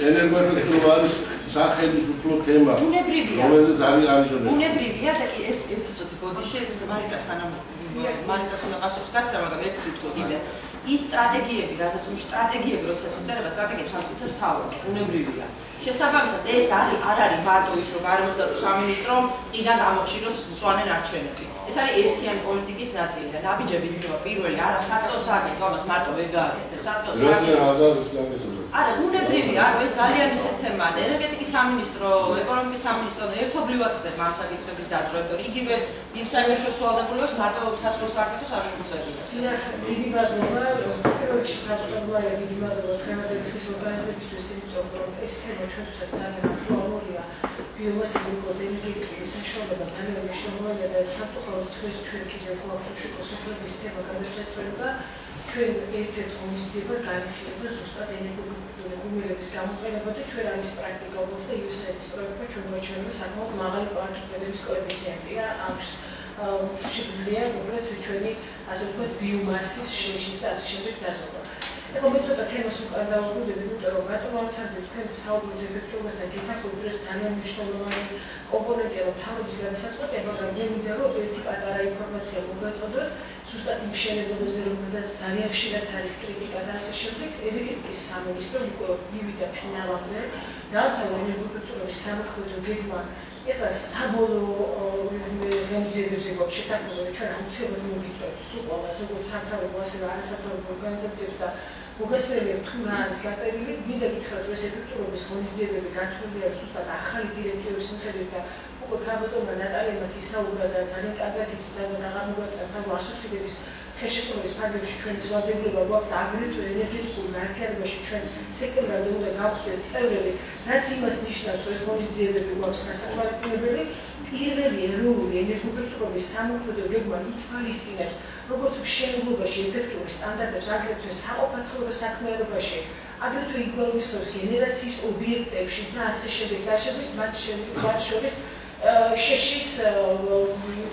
ენერგოეფექტურობა არის სახელმწიფო თემა. უნებრივია. რომელზეც არის აღიარება. უნებრივია და კი ეს წუთი ბოდიში ეს მარიკა სანამ მარიკას უნდა გასწროს კაცსა, მაგრამ ეს ვიტყო კიდე. ის სტრატეგიები, რასაც სტრატეგიები როცა წერება, სტრატეგიებს ამტკიცებს თავი, უნებრივია. შესაბამისად, ეს არ არის მარტო ის, რომ გარემოსდაცვის სამინისტრომ წიდან ამოხშიროს მწვანე არჩევნები. ეს არის ერთიანი პოლიტიკის ნაწილი და ნაბიჯები იქნება პირველი არა საწყო სააგენტო, ამას მარტო ვერ გააკეთებს. საწყო სააგენტო არა, უნებრივია, ეს ძალიან ისეთ თემაა. ენერგეტიკის სამინისტრო, ეკონომიკის სამინისტრო ერთობლივად ხდება ამ საკითხების დაწვრთნა. იგივე იმ საერთაშორისო ვალდებულებას მარტო საზღვრის საკითხს არ შეუძლია. დიდი მადლობა, პირველში გაწყვეტილება დიდი მადლობა ხელმძღვანელობის ორგანიზებისთვის, იმიტომ რომ ეს თემა ჩვენთვისაც ძალიან აქტუალურია. ბიომასის გლუკოზის ენერგეტიკის საშუალება ძალიან მნიშვნელოვანია და სამწუხაროდ დღეს ჩვენ კიდევ გვაქვს უშუქო სოფლების თემა გადასაწყვეტა. ჩვენ ერთ-ერთ ღონისძიებას განიხილება ზუსტად ენერგეტიკის გამოყენება და ჩვენ ამის პრაქტიკა უბრალოდ და USAID-ის პროექტმა ჩვენ გვაჩვენა საკმაოდ მაღალი პარტიციპაციის კოეფიციენტი აქვს შეგვიძლია უბრალოდ ჩვენი ასე ვთქვათ ბიომასის შეშლის და ასე შემდეგ დასწრება. ეხლა მე ცოტა თემას უკან დავუბრუნდები, იმიტომ რომ რატომ ამთავრდით თქვენ საუბრობთ ეფექტურობას და გითხრათ ძალიან მნიშვნელოვანი კომპონენტია რომ თავის გადასაწყვეტება, მაგრამ მე მინდა რომ ერთი პატარა ინფორმაცია მოგაწოდოთ ზუსტად იმ მშენებლობებზე, რომელზეც ძალიან ხშირად არის კრიტიკა და ასე შემდეგ. ენერგეტიკის სამინისტრო უკვე მივიდა ფინალამდე, დაამთავრა ენერგოეფექტურობის სამოქმედო გეგმა. ეხლა საბოლოო ღონისძიებებზე გვაქვს შეთანხმებული, ჩვენ აუცილებლად მოგიწევთ სულ ყველას, როგორც სამთავრობო, ასევე არასამთავრობო ორგანიზაციებს და მოგესმენთ თუ რა არის გაწერილი, მინდა გითხრათ, რომ ეს ეფექტურობის ღონისძიებები გათვლილი არის ზუსტად ახალი დირექტივის მიხედვით და უკვე ქალბატონმა ნატალიამაც ისაუბრა და ძალიან კარგად იცოდა და აღარ მოგაწევთ ამ ასოცირების ხელშეკრულების ფარგლებში ჩვენი ვალდებულება გვაქვს და აგრეთვე ენერგეტიკულ გაერთიანებაში ჩვენ სექტორამდე უნდა გავხდეთ წევრები, რაც იმას ნიშნავს, რომ ეს ღონისძიებები გვაქვს გასაკმარისებელი. პირველი ეროვნული ენერგოეფექტურობის სამოქმედო გეგმა ითვალისწინებს როგორც მშენებლობაში ეფექტური სტანდარტებს, აგრეთვე საყოფაცხოვრებო საქმიანობაში, აგრეთვე იგულისხმებს გენერაციის ობიექტებში და ასე შემდეგ და შემდეგ მათ შორის შეშლის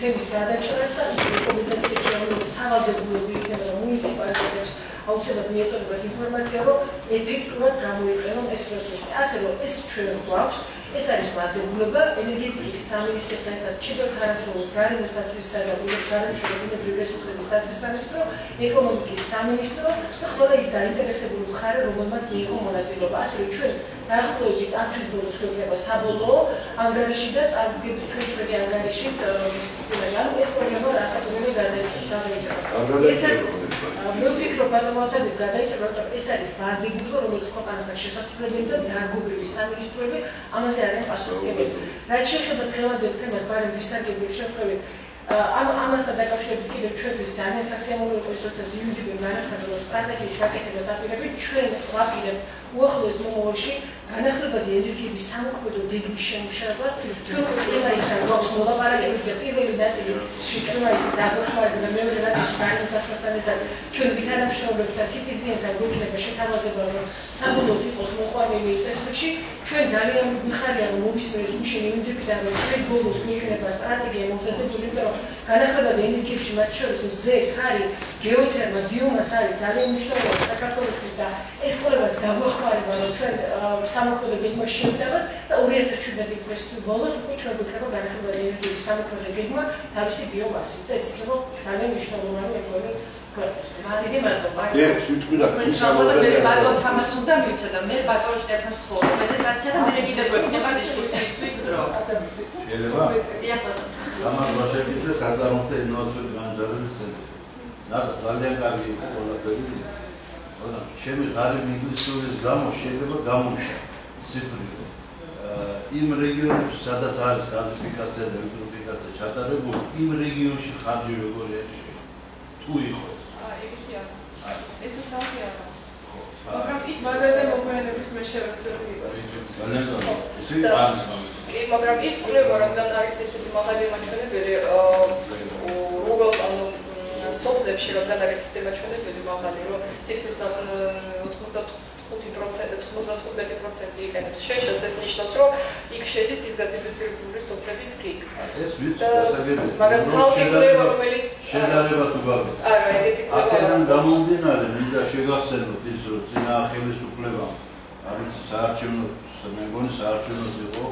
თემის გადაჭრას და რეკომენდაციებში, რომელიც სავალდებულოები იქნება მუნიციპალიტეტებს აუცილებლად მიეწოდებათ ინფორმაცია, რომ ეფექტურად გამოიყენონ ეს რესურსი. ასე რომ ეს ჩვენ გვაქვს, ეს არის ვალდებულება ენერგეტიკის სამინისტროსთან ერთად ჩიბერ ქარაშოვის გარემოს დაცვისა და ბუნებრივი რესურსების დაცვის სამინისტრო, ეკონომიკის სამინისტრო და ყველა ის დაინტერესებული მხარე, რომელმაც მიიღო მონაწილეობა. ასე რომ ჩვენ დაახლოებით აპრილის ბოლოს გვექნება საბოლოო ანგარიში და წარდგებით ჩვენი ანგარიში ანუ ეს პროგრამა რასაკვირველია გადაიჭრა. მე ვფიქრობ, ბატონო, გადაიჭრა, რომ ეს არის ბარდიგულო, რომელიც ქვეყანასთან შესაძლებელი და დარგობრივი სამინისტროები ამაზე არიან პასუხისმგებელი. რაც შეეხება დღევანდელ თემას, ბარემ ვისარგებლებ შეხვედრით, ამასთან დაკავშირებით კიდევ ჩვენთვის ძალიან სასიამოვნო იყო ის, როცა ზიუდები განაცხადა სტრატეგიის გაკეთებას აპირებით, ჩვენ ვაპირებთ უახლოეს მომავალში განახლებადი ენერგიების სამოქმედო გეგმის შემუშავებას. ჩვენ კლიმატისთან გვაქვს მოლაპარაკებები და პირველი ნაწილში კლიმატის დაგეხმარება და მეორე ნაწილში განსახლასთან ერთად ჩვენ ვითანამშრომლებთ და citizen-თან გვექნება შეთავაზება, რომ საბოლოოდ იყოს მოყვანილი წესრიგში. ჩვენ ძალიან მიხარია რომ მოვისმენთ უშენ იმდებიდან რომ ეს ბოლოს გვექნება სტრატეგია მომზადებული, იმიტომ რომ განახლებადი ენერგიებში მათ შორის მზე, ქარი, გეოთერმა, ბიომასა არის ძალიან მნიშვნელოვანი საქართველოსთვის და ეს ყველაფერს დაგვეხმარება რომ ჩვენ სამოქმედო გეგმა შევდავთ და 2017 წლის ბოლოს უკვე ჩვენ გვექნება განახლებადი ენერგიის სამოქმედო გეგმა თავისი ბიომასით და ეს იქნება ძალიან მნიშვნელოვანი ეკონომიკური ქვეყნისთვის. დიდი მადლობა. მე ბატონ თამას უნდა მივიცე და მე ბატონ შტეფანს ვთხოვ პრეზენტაცია და მე კიდევ გვექნება დისკუსიისთვის დრო. შეიძლება? დიახ ბატონო. ამას შევიდე საზარომთა ინოვაციური განვითარების ცენტრი. ძალიან კარგი ყველაფერი. მაგრამ ჩემი ღარიბი ინგლისურის გამო შეიძლება გამომშა ციფრი. იმ რეგიონებში, სადაც არის გაზიფიკაცია და ელექტრიფიკაცია ჩატარებული, იმ რეგიონში ხარჯი როგორი არის? თუ იყო ესეც აღია. მაგრამ ის მაგაზე მოგვიანებით მე შევეცდები იყოს. მაგრამ ის კვლევა რადგან არის ესეთი მაღალი მაჩვენებელი, უბრალოდ ანუ სოფლებში რადგან არის სისტემა ჩვენებელი მაღალი, რომ თითქმის 95% იყენებს შეშელს, ეს ნიშნავს, რომ იქ შედის ის გაზიფიცირებული სოფლების გეგმა. ეს ვიცი, მაგრამ ცალკე კვლევა, რომელიც შედარება თუ გაქვს. არა, ეგეთი კვლევა. აქედან გამომდინარე, მინდა შეგახსენოთ ის, რომ წინა ხელისუფლებამ არის საარჩევნო, მე მგონი საარჩევნოდ იყო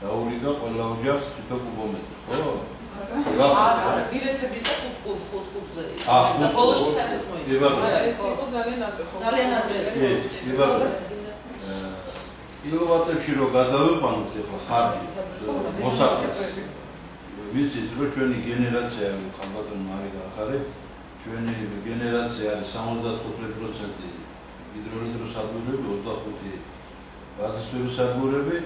დაურიგა ყველა ოჯახს თითო-კუბომეტრი, ხო? არა, ბილეთები და ხუთკუბზე. და ბოლოში საერთოდ ეს იყო ძალიან ადრე ხო? ძალიან ადრე. კი, ბატონო. კილოვატებში რო გადავიყვანოთ ახლა ხარჯი მოსახლეს. ვიცით, რომ ჩვენი გენერაცია, ხალბატონ მარიგა ახარე, ჩვენი გენერაცია არის 75% ჰიდროელექტროსადგურები 25 გაზისვების სადგურები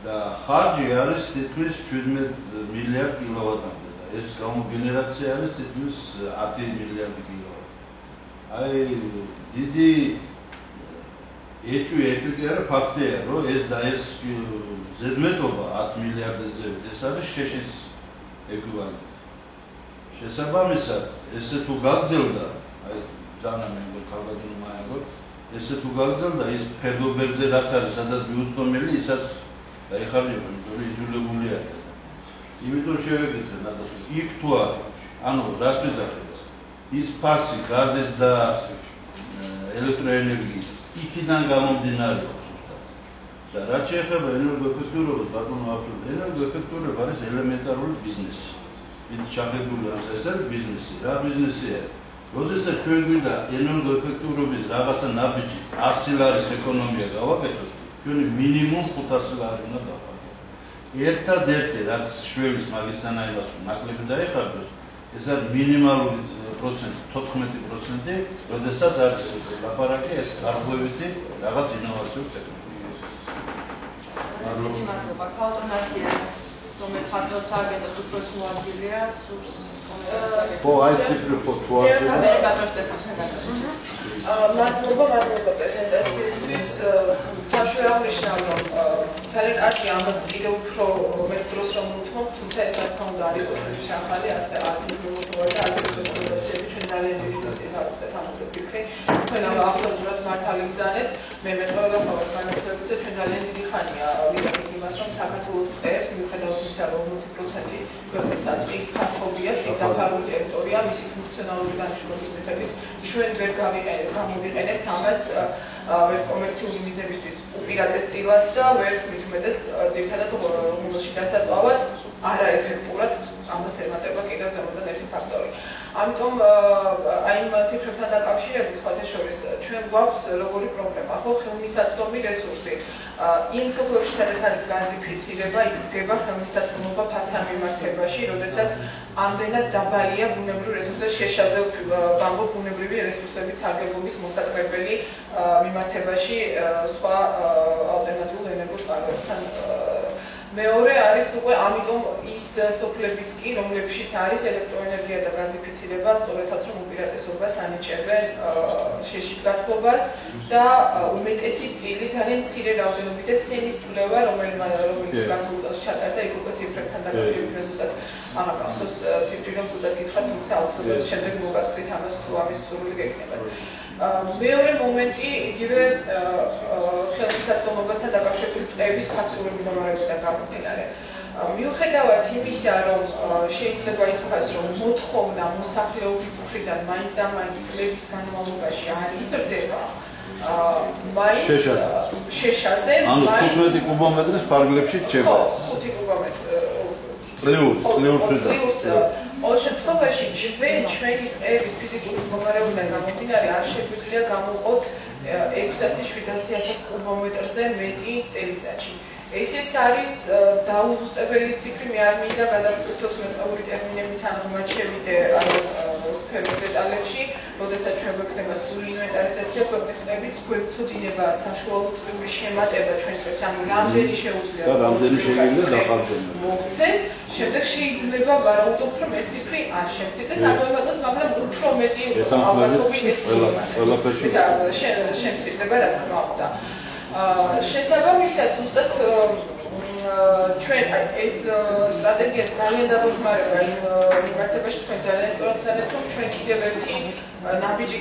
და ხარჯი არის თითქმის 17 მილიარდ კილოვატამდე და ეს გამოგენერაცია არის თითქმის 10 მილიარდი კილოვატი. აი დიდი ეჭვი არა ფაქტია, რომ ეს ზედმეტობა 10 მილიარდის ზევით ეს არის შეშის ეკვივალენტი. შესაბამისად, ესე თუ გაგრძელდა, აი ძალიან მეგობრ ქალბატონო მაიაგო, ესე თუ გაგრძელდა ის ფერდობებზე რაც არის, სადაც მიუწვდომელი, ისაც დაიხარჯება, იმიტომ რომ იძულებული არის. იმიტომ შევეკითხე ნატოსის იქ თუ არა, ანუ რას ვიზახებ? ის ფასი გაზის და ელექტროენერგიის იქიდან გამომდინარეობს ზუსტად. და რაც შეეხება ენერგოეფექტურობას, ბატონო აბდულ, ენერგოეფექტურობა არის ელემენტარული ბიზნესი. ის შეხედული ეს არის ბიზნესი. რა ბიზნესია? როდესაც ჩვენ გვინდა ენერგოეფექტურობის რაღაცა ნაბიჯი 100 ლარის ეკონომია გავაკეთოთ, ჩვენი მინიმუმ 500 ლარი უნდა დავყავოთ. ერთადერთი რაც შველის მაგისტრალას ნაკლები დაეხარჯოს, ეს არის მინიმალური პროცენტი 14%, როდესაც არის ლაპარაკი ეს გარღვევითი რაღაც ინოვაციურ ტექნოლოგიას. მადლობა. ქალტონაციას რომელიც ხატოს აგენტოს უფროს მოადგილეა, სურს კომენტარს. ხო, აი ციფრი ხო თუ არის. ამერიკატო სტეფანე. მადლობა პრეზენტაციისთვის. თავშე აღნიშნავ, რომ ძალიან კარგი ამას კიდევ უფრო მეტ დროს რომ ვუთმობ, თუმცა ეს რა თქმა უნდა არის ოშეთის ახალი არც მიმოთხოვა და არც პრეზენტაციები ჩვენ ძალიან დიდი ხარჯით ამაზე ვფიქრე. თქვენ აბსოლუტურად მართალი გზანეთ. მე მეტყველა ხავარ განათლებით და ჩვენ ძალიან დიდი ხანია ვიდექით იმას, რომ საქართველოს ტყეებს მიუხედავად იმისა, რომ 40% ქვეყნის ტყის ფართობია, ტყით დაფარული ტერიტორია, მისი ფუნქციონალური დანიშნულების მიხედვით ჩვენ ვერ გამოვიყენებთ ამას ვერც კომერციული მიზნებისთვის უპირატესწილად და ვერც მით უმეტეს ძირითადად ღუმელში დასაწვავად არაეფექტურად ამას ემატება კიდევ ზემოდან ერთი ფაქტორი. ამიტომ აი იმ ციფრებთან დაკავშირებით სხვათა შორის ჩვენ გვაქვს როგორი პრობლემა, ხო, ხელმისაწვდომი რესურსი. იმ სოფლებში, სადაც არის გაზი ფიცირება, იქ დგება ხელმისაწვდომობა ფასთან მიმართებაში, როდესაც ამდენად დაბალია ბუნებრივი რესურსების შეშაზე ვამბობ ბუნებრივი რესურსების სარგებლობის მოსაკრებელი მიმართებაში სხვა ალტერნატიულ ენერგოწყაროებთან. მეორე არის უკვე ამიტომ ის სოფლებიც კი, რომლებშიც არის ელექტროენერგია და გაზიფიცირება, სწორედაც რომ უპირატესობას ანიჭებენ შეშით გათბობას და უმეტესი წილი ძალიან მცირე რაოდენობით და სენის კვლევა, რომელიც გასულ წელს ჩატარდა, იქ უკვე ციფრებთან დაკავშირებით მე ზუსტად ამაკაცოს ციფრი რომ ზუსტად გითხრათ, თუმცა აუცილებლად შემდეგ მოგაწვდით ამას თუ ამის სრული გეკნება. მეორე მომენტი იგივე ხელმისაწვდომობასთან დაკავშირებით ტყეების ფაქტური მდგომარეობიდან გამომდინარე. მიუხედავად იმისა, რომ შეიძლება ითქვას, რომ მოთხოვნა მოსახლეობის მხრიდან მაინც და მაინც წლების განმავლობაში არ იზრდება, მაინც შეშაზე, ანუ 15 კუბომეტრის ფარგლებში რჩება. 5 კუბომეტრი წლიურ ყოველ შემთხვევაში ჩვენი ტყეების ფიზიკური მდგომარეობიდან გამომდინარე არ შეგვიძლია გამოვყოთ 600-700 კუბომეტრზე მეტი წელიწადში. ესეც არის დაუზუსტებელი ციფრი, მე არ მინდა გადავკვირთოთ მეტყეული ტერმინებით ან რომ შევიდე სფეროს დეტალებში, როდესაც ჩვენ გვექნება სრული ინვენტარიზაცია ქვეყნის ტყეების გვეცოდინება საშუალო წყლური შემატება ჩვენ ტყეებს, ანუ რამდენი შეუძლია და რამდენი შეიძლება დახარჯება. მოქცეს, შემდეგ შეიძლება ვარაუდობთ, რომ ეს ციფრი არ შემცირდეს, არ მოემატოს, მაგრამ უფრო მეტი ალბათობით ეს ციფრი. ეს შემცირდება, რა თქმა უნდა. შესაბამისად, ზუსტად ჩვენ ეს სტრატეგია ძალიან დაგეხმარება იმ მიმართებაში, თქვენ ძალიან სწორად ვცადეთ, რომ ჩვენ კიდევ ერთი ნაბიჯი